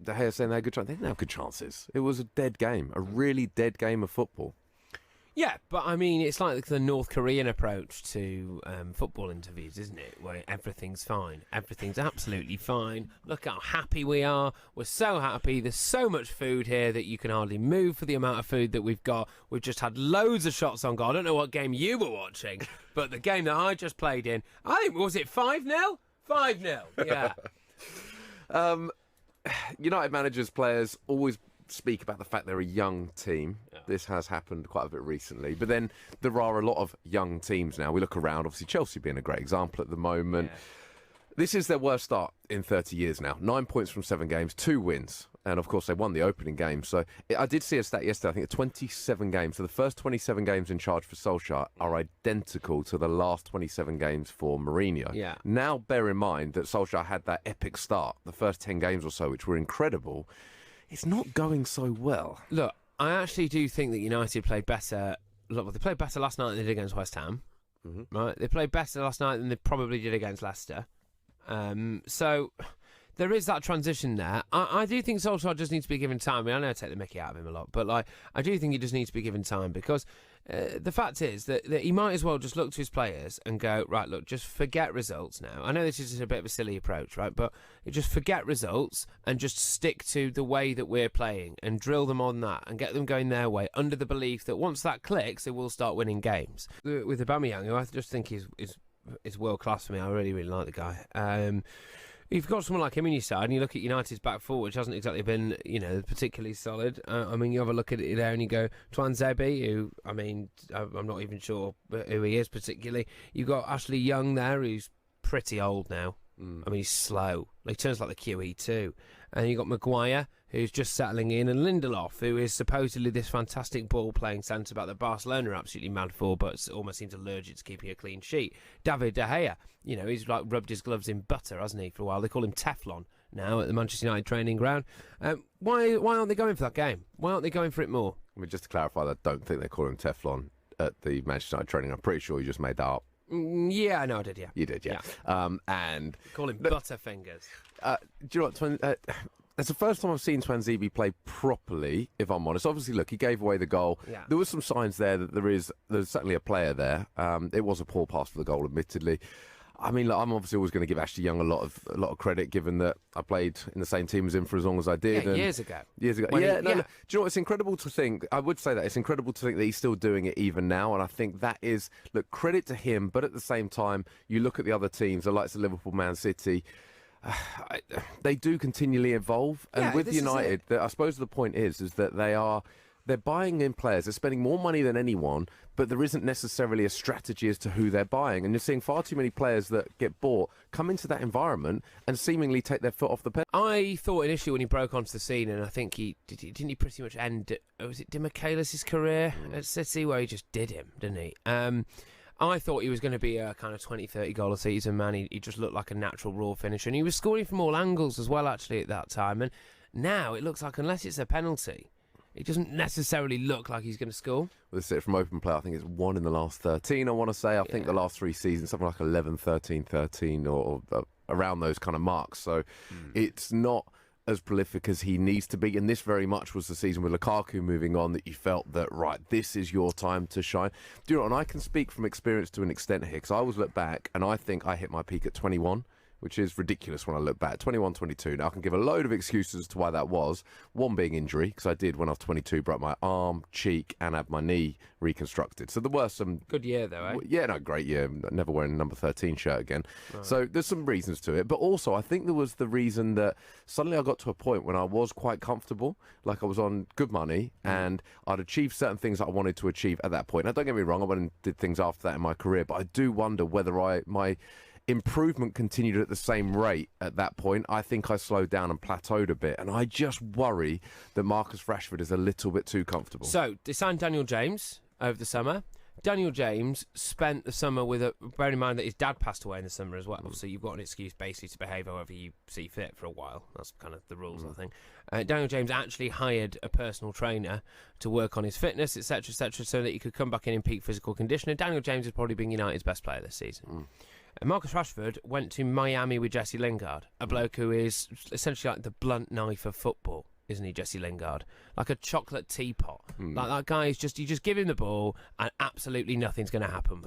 De Gea saying they had good chances. They didn't have good chances. It was a dead game, a really dead game of football. Yeah, but I mean, it's like the North Korean approach to football interviews, isn't it? Where everything's fine. Everything's absolutely fine. Look how happy we are. We're so happy. There's so much food here that you can hardly move for the amount of food that we've got. We've just had loads of shots on goal. I don't know what game you were watching, but the game that I just played in, I think, was it 5-0? 5-0, yeah. United managers, players always speak about the fact they're a young team. Yeah. This has happened quite a bit recently. But then there are a lot of young teams now. We look around, obviously Chelsea being a great example at the moment. Yeah. This is their worst start in 30 years now. 9 points from 7 games, 2 wins. And, of course, they won the opening game. So I did see a stat yesterday, I think 27 games. So the first 27 games in charge for Solskjaer are identical to the last 27 games for Mourinho. Yeah. Now, bear in mind that Solskjaer had that epic start, the first 10 games or so, which were incredible. It's not going so well. Look, I actually do think that United played better. Look, they played better last night than they did against West Ham. Mm-hmm. Right? They played better last night than they probably did against Leicester. So there is that transition there. I do think Solskjaer just needs to be given time. I mean, I know I take the mickey out of him a lot, but I do think he just needs to be given time because the fact is that he might as well just look to his players and go, right, look, just forget results now. I know this is just a bit of a silly approach, right? But just forget results and just stick to the way that we're playing and drill them on that and get them going their way under the belief that once that clicks, they will start winning games. With Aubameyang, who I just think is world class for me. I really, really like the guy. You've got someone like him in your side, and you look at United's back four, which hasn't exactly been, particularly solid. I mean, you have a look at it there, and you go Twanzebe, who, I mean, I'm not even sure who he is particularly. You've got Ashley Young there, who's pretty old now. I mean, he's slow. He turns like the QE2. And you've got Maguire, who's just settling in, and Lindelof, who is supposedly this fantastic ball-playing centre-back that Barcelona are absolutely mad for, but almost seems allergic to keeping a clean sheet. David De Gea, he's like rubbed his gloves in butter, hasn't he, for a while? They call him Teflon now at the Manchester United training ground. Why aren't they going for that game? Why aren't they going for it more? I mean, just to clarify, I don't think they call him Teflon at the Manchester United training. I'm pretty sure you just made that up. Yeah, I know I did, yeah. You did, yeah. And call him Butterfingers. Do you know what? It's the first time I've seen Twanzebe play properly, if I'm honest. Obviously, look, he gave away the goal. Yeah. There was some signs there that there's certainly a player there. It was a poor pass for the goal, admittedly. I mean, look, I'm obviously always going to give Ashley Young a lot of credit, given that I played in the same team as him for as long as I did. Yeah, years ago. Look, do you know what? It's incredible to think. I would say that it's incredible to think that he's still doing it even now, and I think that is, look, credit to him. But at the same time, you look at the other teams, the likes of Liverpool, Man City. They do continually evolve, and with United, I suppose the point is that they're buying in players. They're spending more money than anyone, but there isn't necessarily a strategy as to who they're buying. And you're seeing far too many players that get bought come into that environment and seemingly take their foot off the pedal. I thought initially when he broke onto the scene, and I think didn't he pretty much end, was it Demichelis' career at City, where he just did him, didn't he? I thought he was going to be a kind of 20, 30 goal a season man. He just looked like a natural raw finisher, and he was scoring from all angles as well, actually, at that time. And now it looks like, unless it's a penalty, it doesn't necessarily look like he's going to score. Well, this is it from open play. I think it's 1 in the last 13, I want to say. I think the last 3 seasons, something like 11, 13, 13, or around those kind of marks. So it's not as prolific as he needs to be, and this very much was the season with Lukaku moving on that you felt that, right, this is your time to shine. Do you know, and I can speak from experience to an extent here, because I always look back and I think I hit my peak at 21, which is ridiculous when I look back. 21, 22. Now, I can give a load of excuses as to why that was. One being injury, because I did, when I was 22, broke my arm, cheek, and had my knee reconstructed. So there were some... Good year, though, eh? Yeah, no, great year. Never wearing a number 13 shirt again. Right. So there's some reasons to it. But also, I think there was the reason that suddenly I got to a point when I was quite comfortable, like I was on good money, and I'd achieved certain things that I wanted to achieve at that point. Now, don't get me wrong, I went and did things after that in my career, but I do wonder whether my improvement continued at the same rate at that point. I think I slowed down and plateaued a bit, and I just worry that Marcus Rashford is a little bit too comfortable. So, they signed Daniel James over the summer. Daniel James spent the summer bearing in mind that his dad passed away in the summer as well, so you've got an excuse basically to behave however you see fit for a while. That's kind of the rules, I think. Daniel James actually hired a personal trainer to work on his fitness, etc., so that he could come back in peak physical condition, and Daniel James has probably been United's best player this season. Marcus Rashford went to Miami with Jesse Lingard, a bloke who is essentially like the blunt knife of football, isn't he, Jesse Lingard? Like a chocolate teapot. Like that guy is just, you just give him the ball and absolutely nothing's going to happen.